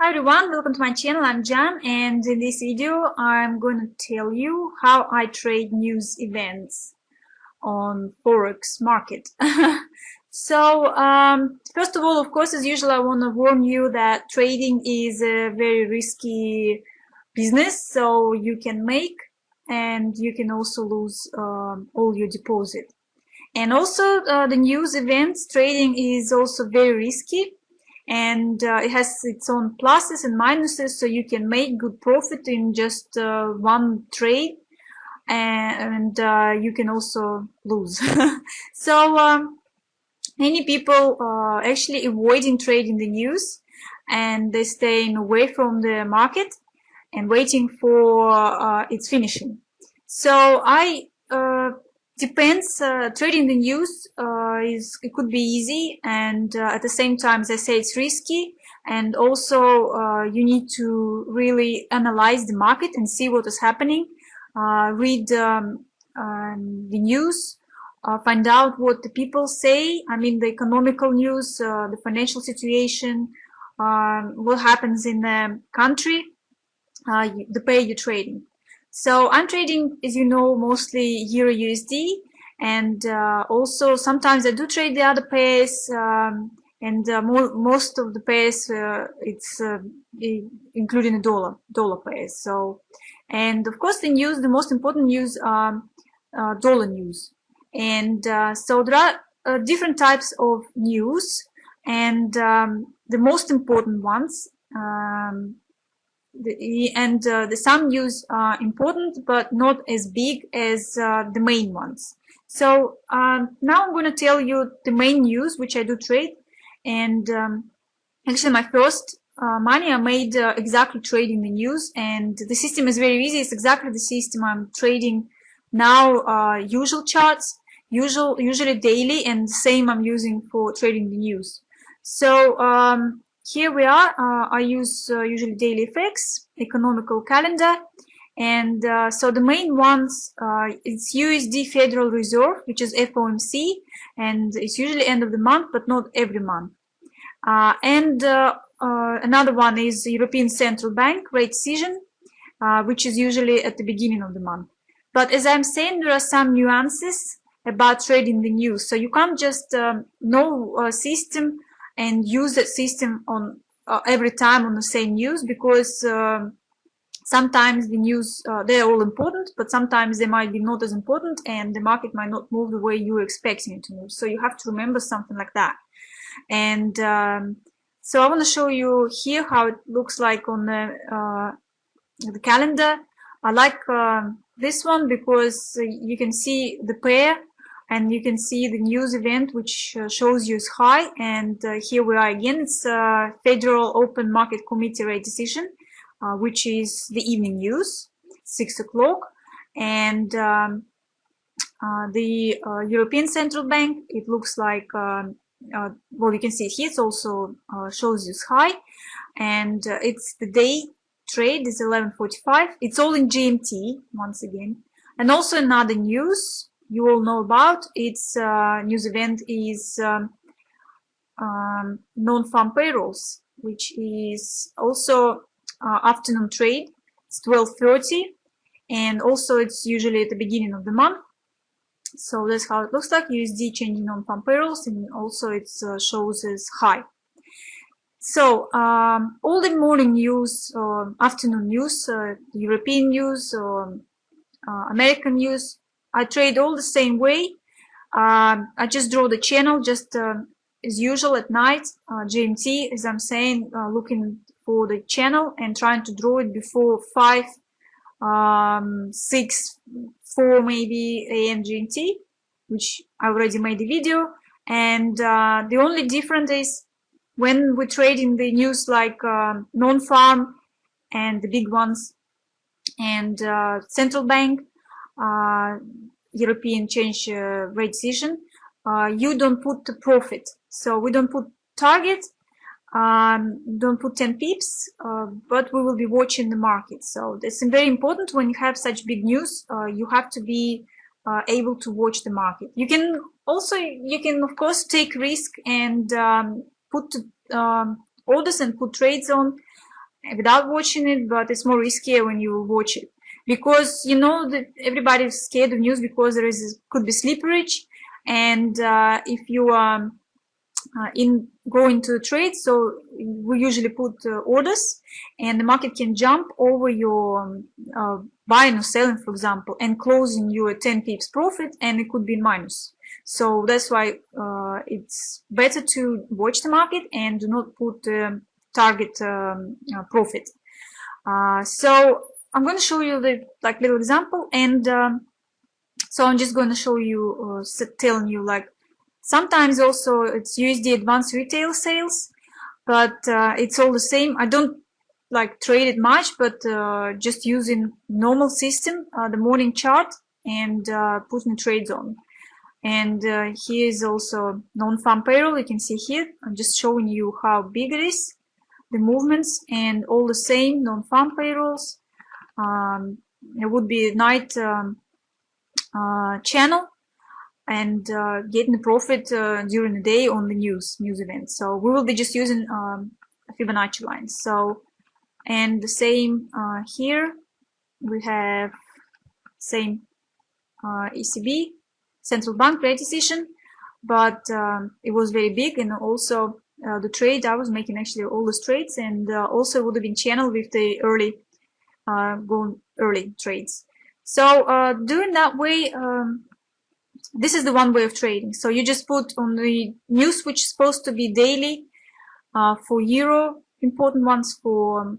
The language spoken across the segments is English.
Hi everyone, welcome to my channel. I'm Jan, and in this video I'm going to tell you how I trade news events on Forex market. First of all, of course, as usual, I want to warn you that trading is a very risky business, so you can make and you can also lose all your deposit. And also the news events trading is also very risky, and it has its own pluses and minuses, so you can make good profit in just one trade, and you can also lose. Many people actually avoiding trading the news, and they're staying away from the market and waiting for its finishing. So depends. Trading the news it could be easy, and at the same time, as I say, it's risky, and also you need to really analyze the market and see what is happening. Read the news, find out what the people say. I mean, the economical news, the financial situation, what happens in the country, the pair you're trading. So I'm trading, as you know, mostly Euro USD, and also sometimes I do trade the other pairs, and most of the pairs it's including the dollar pairs. So, and of course the news, the most important news are dollar news, and so there are different types of news, and the most important ones. Some news are important, but not as big as the main ones. So now I'm going to tell you the main news which I do trade, and actually my first money I made exactly trading the news, and the system is very easy. It's exactly the system I'm trading now. Usual charts, usually daily, and the same I'm using for trading the news. So here we are. I use usually daily effects, economical calendar, and so the main ones, it's USD Federal Reserve, which is FOMC, and it's usually end of the month, but not every month. Another one is European Central Bank rate decision, which is usually at the beginning of the month. But as I'm saying, there are some nuances about trading the news, so you can't just know a system and use that system on every time on the same news, because sometimes the news, they're all important, but sometimes they might be not as important, and the market might not move the way you were expecting it to move. So you have to remember something like that. And so I want to show you here how it looks like on the calendar. I like this one because you can see the pair, and you can see the news event which shows you is high, and here we are again. It's Federal Open Market Committee rate decision, which is the evening news, 6 o'clock, and the European Central Bank, it looks like, well, you can see it here, it also shows you is high, and it's the day trade is 11:45. It's all in GMT once again. And also another news you all know about, its news event is non-farm payrolls, which is also afternoon trade. It's 12:30, and also it's usually at the beginning of the month. So that's how it looks like, USD changing non-farm payrolls, and also it shows as high. So all the morning news, afternoon news, European news, or American news, I trade all the same way. I just draw the channel just as usual at night, GMT, as I'm saying, looking for the channel and trying to draw it before 5, 6, 4 maybe AM GMT, which I already made a video. And the only difference is when we trade in the news like non-farm and the big ones, and central bank, European change rate decision, you don't put the profit. So we don't put target, don't put 10 pips, but we will be watching the market. So that's very important. When you have such big news, you have to be able to watch the market. You can of course take risk and put orders and put trades on, without watching it, but it's more riskier when you watch it, because you know that everybody's scared of news because there could be slipperage, and if you go into a trade, so we usually put orders, and the market can jump over your buying or selling, for example, and closing you at 10 pips profit, and it could be in minus. So that's why it's better to watch the market and do not put target profit. So I'm going to show you the little example, and so I'm just going to show you, telling you sometimes also it's USD advanced retail sales, but it's all the same. I don't trade it much, but just using normal system, the morning chart, and putting trades on. And here is also non-farm payroll. You can see here. I'm just showing you how big it is, the movements, and all the same non-farm payrolls. It would be night channel, and getting the profit during the day on the news events. So we will be just using Fibonacci lines. So, and the same here we have same ECB, central bank rate decision, but it was very big, and also the trade I was making actually all the trades, and also would have been channeled with the early trades. So doing that way, this is the one way of trading. So you just put on the news, which is supposed to be daily for euro, important ones for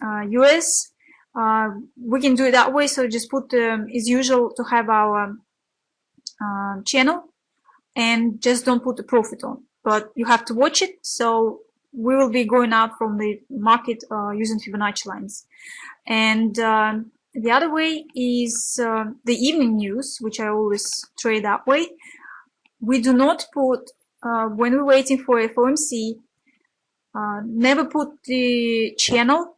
US. We can do it that way. So just put, as usual, to have our channel, and just don't put the profit on. But you have to watch it. So we will be going out from the market using Fibonacci lines. And the other way is the evening news, which I always trade that way. We do not put, when we're waiting for FOMC, never put the channel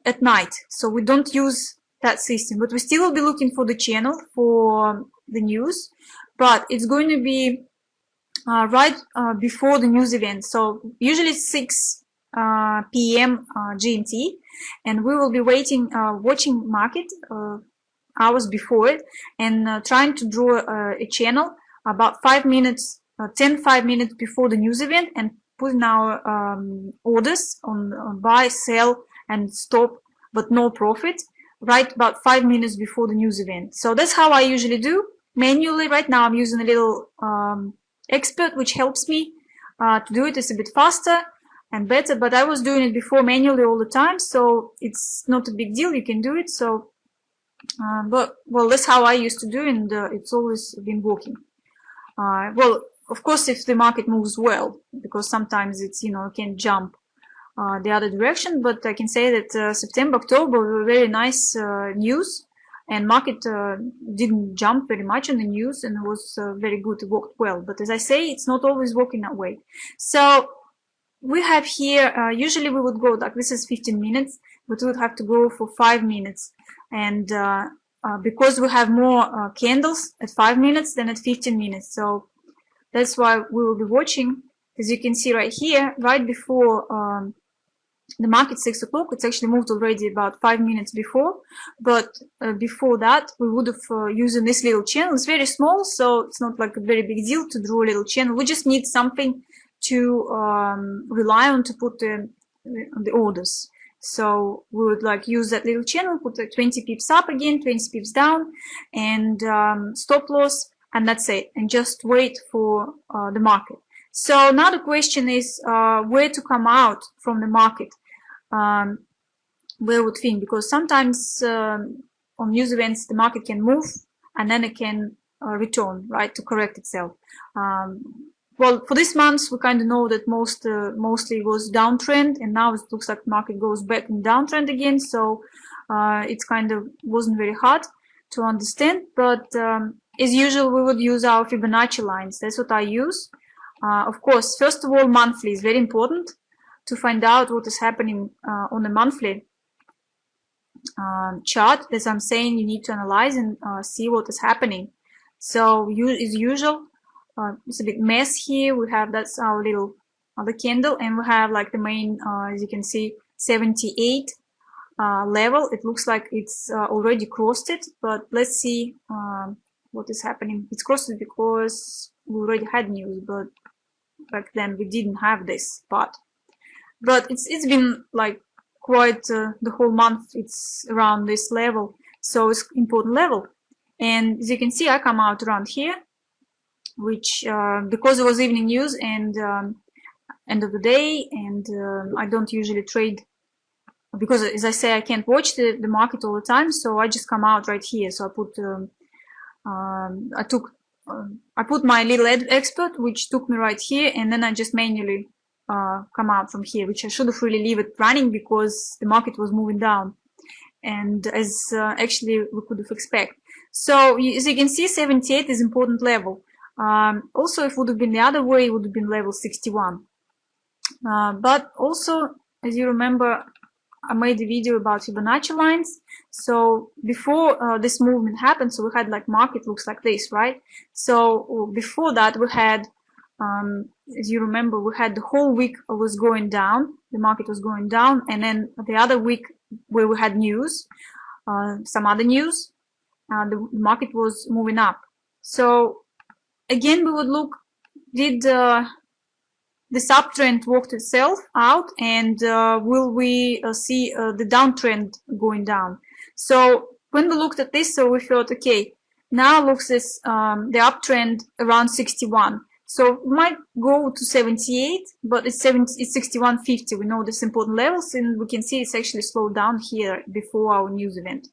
at night. So we don't use that system, but we still will be looking for the channel for the news, but it's going to be right before the news event. So usually it's 6 p.m. GMT, and we will be waiting, watching market hours before it, and trying to draw a channel about 5 minutes, 5 minutes before the news event, and putting our orders on buy, sell, and stop, but no profit, right about 5 minutes before the news event. So that's how I usually do manually. Right now I'm using a little expert, which helps me to do it. It's a bit faster and better, but I was doing it before manually all the time, so it's not a big deal. You can do it. So but well, that's how I used to do, and it's always been working. Well, of course, if the market moves well, because sometimes it's, you know, it can jump the other direction, but I can say that September, October were very nice news, and market didn't jump very much on the news, and it was very good. It worked well, but as I say, it's not always working that way. So we have here, usually we would go like this is 15 minutes, but we would have to go for 5 minutes, and because we have more candles at 5 minutes than at 15 minutes, so that's why we will be watching. As you can see right here, right before the market 6 o'clock, it's actually moved already about 5 minutes before, but before that we would have used this little channel. It's very small, so it's not like a very big deal to draw a little channel. We just need something to rely on to put the orders. So we would like use that little channel, put 20 pips up again, 20 pips down, and stop loss, and that's it, and just wait for the market. So now the question is where to come out from the market, where would think, because sometimes on news events the market can move and then it can return, right, to correct itself. Well, for this month we kind of know that mostly was downtrend, and now it looks like the market goes back in downtrend again, so it's kind of wasn't very hard to understand, but as usual we would use our Fibonacci lines. That's what I use. Of course, first of all, monthly is very important to find out what is happening on the monthly chart. As I'm saying, you need to analyze and see what is happening. So as usual, it's a big mess here. We have, that's our little other candle, and we have like the main, as you can see, 78 level. It looks like it's already crossed it, but let's see what is happening. It's crossed it because we already had news, but back then we didn't have this part. But it's been like quite the whole month it's around this level, so it's important level. And as you can see, I come out around here, which because it was evening news and end of the day, and I don't usually trade because, as I say, I can't watch the market all the time, so I just come out right here. So I put my little expert, which took me right here, and then I just manually come out from here, which I should have really leave it running because the market was moving down, and as actually we could have expected. So as you can see, 78 is important level. Also, if it would have been the other way, it would have been level 61. But also, as you remember, I made a video about Fibonacci lines. So before this movement happened, so we had like market looks like this, right? So before that we had, as you remember, we had the whole week was going down, the market was going down, and then the other week where we had news, some other news, the market was moving up. So again, we would look, did this uptrend worked itself out, and will we see the downtrend going down? So when we looked at this, so we thought, okay, now looks as the uptrend around 61. So we might go to 78, but it's 61.50. We know this important levels, and we can see it's actually slowed down here before our news event.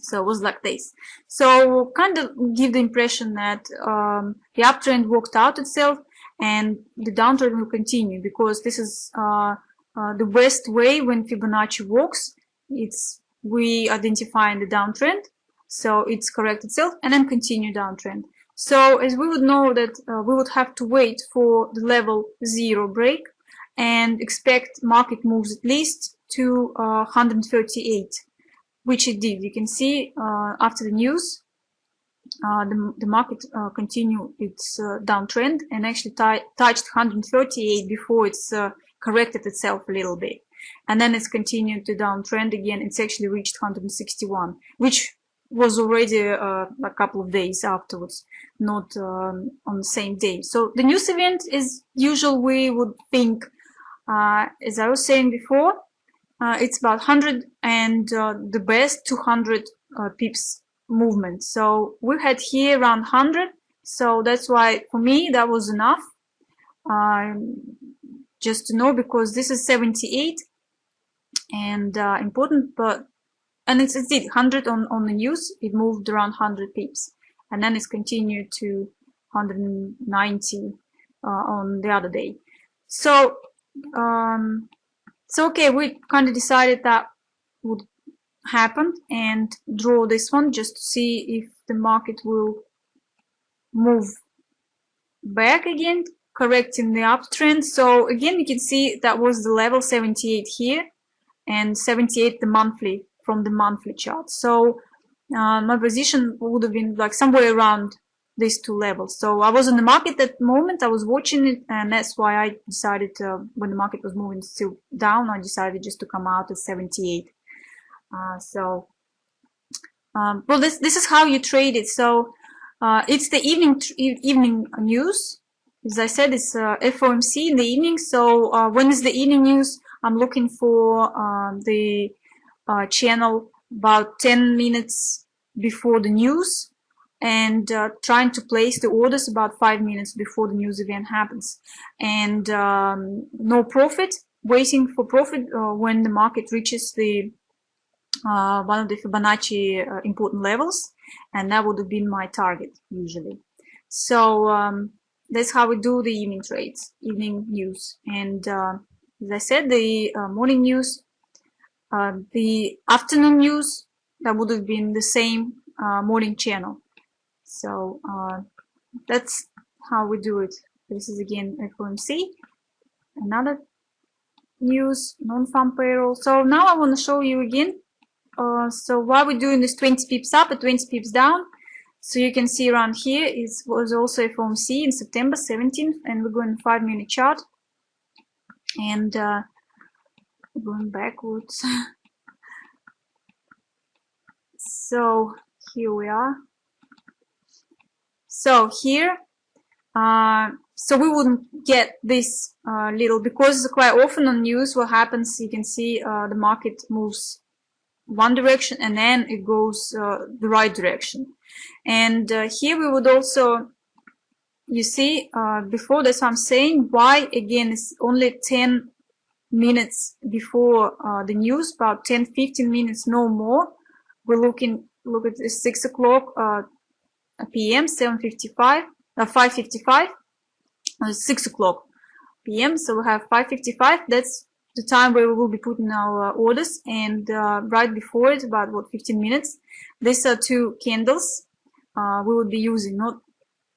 So it was like this. So kind of give the impression that the uptrend worked out itself, and the downtrend will continue, because this is the best way when Fibonacci works. It's we identifying the downtrend, so it's correct itself and then continue downtrend. So as we would know that we would have to wait for the level 0 break and expect market moves at least to 138, which it did. You can see after the news, the market continued its downtrend and actually touched 138 before it's corrected itself a little bit, and then it's continued to downtrend again. It's actually reached 161, which was already a couple of days afterwards, not on the same day. So the news event is usual. We would think, as I was saying before, it's about 100 and the best 200 pips movement. So we had here around 100, so that's why for me that was enough, just to know, because this is 78 and important, but and it's 100 on the news. It moved around 100 pips, and then it's continued to 190 on the other day. So so okay, we kind of decided that would happen and draw this one just to see if the market will move back again, correcting the uptrend. So again, you can see that was the level 78 here and 78 the monthly, from the monthly chart. So my position would have been like somewhere around these two levels. So I was in the market at the moment, I was watching it, and that's why I decided when the market was moving still down, I decided just to come out at 78. Well, this is how you trade it. So it's the evening news. As I said, it's FOMC in the evening. So when is the evening news? I'm looking for the channel about 10 minutes before the news, and trying to place the orders about 5 minutes before the news event happens. And no profit, waiting for profit when the market reaches the one of the Fibonacci important levels, and that would have been my target usually. So that's how we do the evening trades, evening news. And as I said, the morning news, the afternoon news, that would have been the same morning channel. So that's how we do it. This is again FOMC, another news, non-farm payroll. So now I want to show you again. So while we're doing this 20 pips up and 20 pips down, so you can see around here it was also FOMC in September 17th, and we're going 5-minute chart. And going backwards. So here we are. So here, so we wouldn't get this little, because quite often on news what happens, you can see the market moves one direction and then it goes the right direction. And here we would also, you see, before, that's what I'm saying, why again it's only 10 minutes before the news, about 10-15 minutes, no more. We're look at the 6 o'clock p.m. 7:55, 5:55, 6 o'clock p.m. So we have 5:55. That's the time where we will be putting our orders, and right before it, about 15 minutes. These are two candles we would be using, not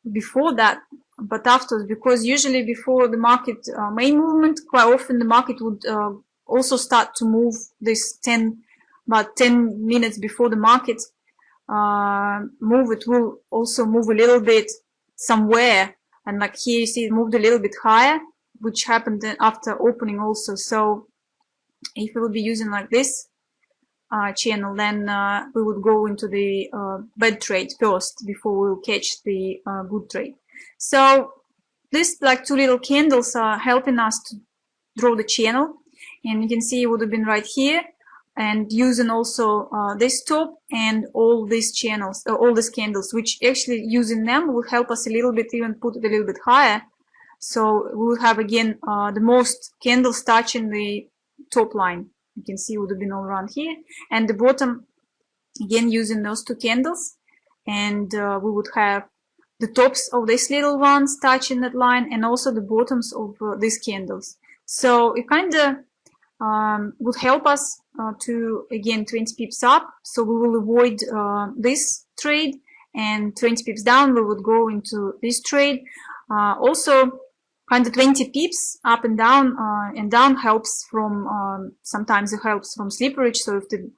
before that, but afterwards, because usually before the market main movement, quite often the market would also start to move this about 10 minutes before the market move. It will also move a little bit somewhere, and like here you see it moved a little bit higher, which happened after opening also. So if we would be using like this channel, then we would go into the bad trade first before we'll catch the good trade. So this, like two little candles, are helping us to draw the channel, and you can see it would have been right here, and using also this top and all these channels, all these candles, which actually using them will help us a little bit, even put it a little bit higher. So we will have again the most candles touching the top line. You can see it would have been all around here, and the bottom again using those two candles, and we would have the tops of these little ones touching that line, and also the bottoms of these candles. So it kind of would help us to, again, 20 pips up, so we will avoid this trade, and 20 pips down we would go into this trade. Also kind of 20 pips up and down helps from sometimes it helps from slipperage. So if the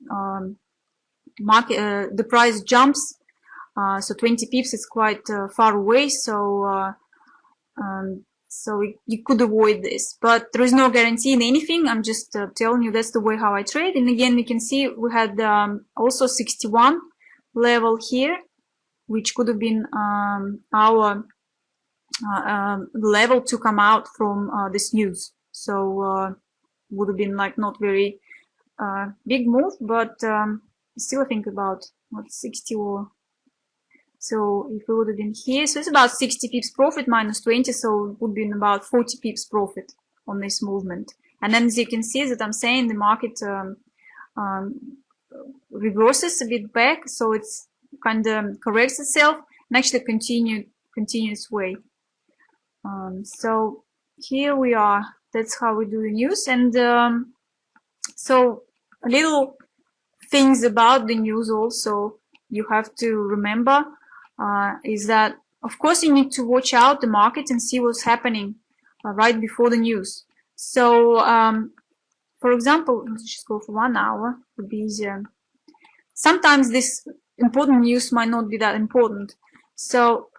market the price jumps, so 20 pips is quite far away, so so you could avoid this, but there is no guarantee in anything. I'm just telling you that's the way how I trade. And again, you can see we had also 61 level here, which could have been our level to come out from this news. So would have been like not very big move, but still think about what 60 or so. If we would have been here, so it's about 60 pips profit minus 20, so it would be about 40 pips profit on this movement. And then as you can see that I'm saying the market reverses a bit back, so it's kind of corrects itself and actually continuous way. So here we are. That's how we do the news. And so a little things about the news also you have to remember is that, of course, you need to watch out the market and see what's happening right before the news. So for example, let's just go for 1 hour, it would be easier. Sometimes this important news might not be that important. So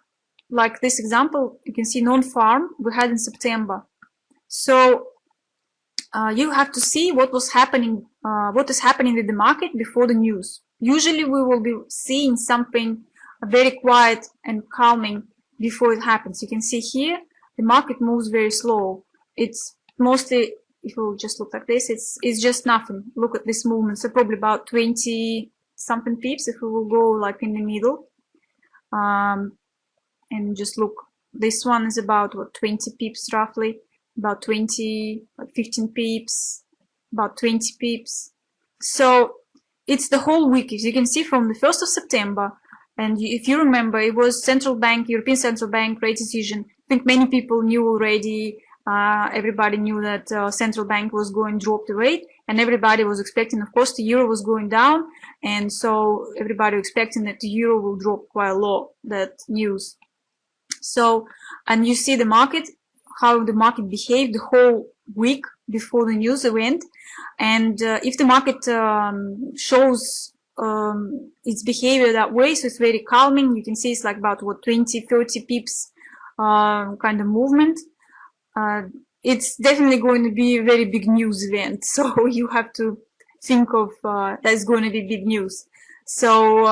like this example, you can see non-farm we had in September. So you have to see what was happening, what is happening with the market before the news. Usually we will be seeing something very quiet and calming before it happens. You can see here the market moves very slow. It's mostly, if you just look like this, it's just nothing. Look at this movement. So probably about 20 something pips if we will go like in the middle. And just look, this one is about what, 20 pips roughly, about 20, like 15 pips, about 20 pips. So it's the whole week, as you can see, from the 1st of September. And if you remember, it was central bank, European Central Bank rate decision. I think many people knew already. Everybody knew that central bank was going to drop the rate, and everybody was expecting, of course, the euro was going down, and so everybody was expecting that the euro will drop quite a lot. That news. So, and you see the market, how the market behaved the whole week before the news event. And if the market shows its behavior that way, so it's very calming, you can see it's like about what, 20-30 pips kind of movement. it's definitely going to be a very big news event. So you have to think of that's going to be big news. So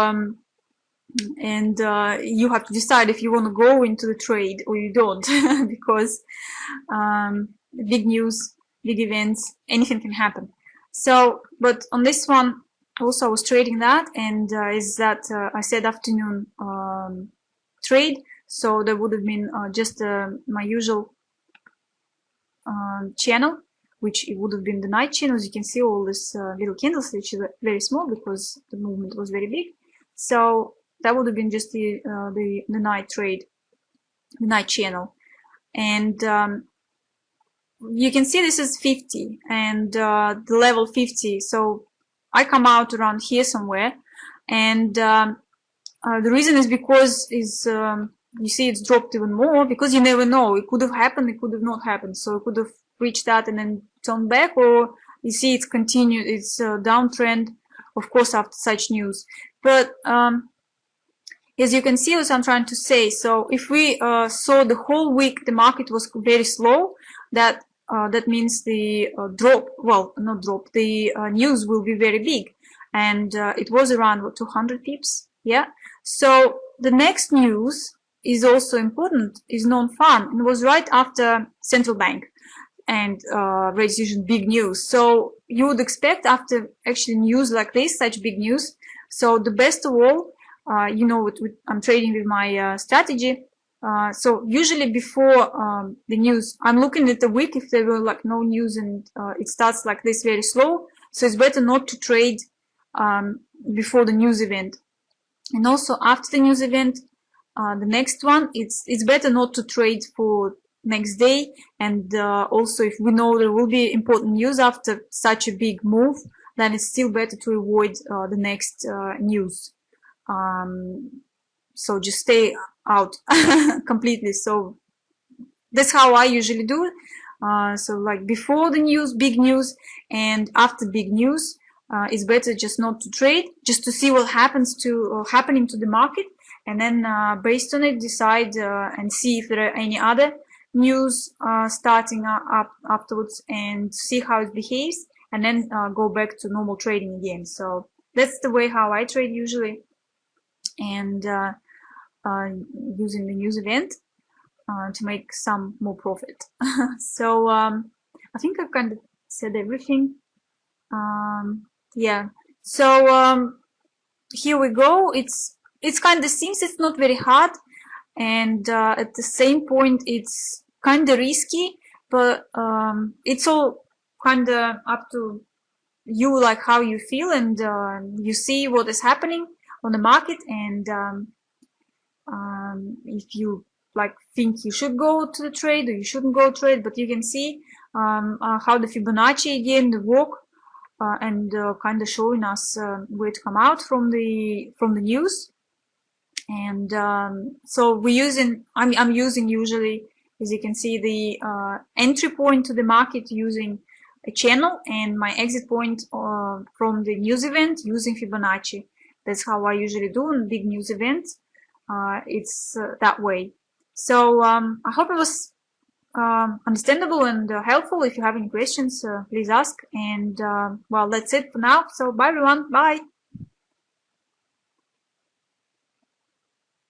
and you have to decide if you want to go into the trade or you don't, because big news, big events, anything can happen. So, but on this one, also I was trading that, and is that I said afternoon trade, so there would have been just my usual channel, which it would have been the night channel. As you can see, all these little candles, which is very small because the movement was very big. So that would have been just the night trade, the night channel. And you can see this is 50 and the level 50. So I come out around here somewhere, and the reason is because you see it's dropped even more, because you never know. It could have happened, it could have not happened. So it could have reached that and then turned back, or you see it's continued, it's a downtrend, of course, after such news. But as you can see, what I'm trying to say, so if we saw the whole week the market was very slow, that means the the news will be very big, and it was around what, 200 pips, yeah. So the next news is also important, is non-farm, it was right after central bank and rate decision, big news. So you would expect after actually news like this, such big news. So the best of all, you know, I'm trading with my strategy. So usually before the news, I'm looking at the week if there were like no news and it starts like this very slow. So it's better not to trade before the news event. And also after the news event, the next one, it's better not to trade for next day. And also if we know there will be important news after such a big move, then it's still better to avoid the next news. So just stay out completely. So that's how I usually do it. So like before the news, big news, and after big news, it's better just not to trade, just to see what happens to happening to the market, and then based on it decide and see if there are any other news starting up afterwards, and see how it behaves, and then go back to normal trading again. So that's the way how I trade usually, and using the news event to make some more profit. So I think I've kind of said everything. Yeah, so here we go. It's kind of seems it's not very hard, and at the same point it's kind of risky, but it's all kind of up to you, like how you feel, and you see what is happening on the market, and if you like think you should go to the trade or you shouldn't go trade. But you can see how the Fibonacci again, the walk, and kind of showing us where to come out from the news. And so we're using, I'm using usually, as you can see, the entry point to the market using a channel, and my exit point from the news event using Fibonacci. That's how I usually do in big news events. It's that way. So I hope it was understandable and helpful. If you have any questions, please ask. And well, that's it for now. So bye everyone. Bye.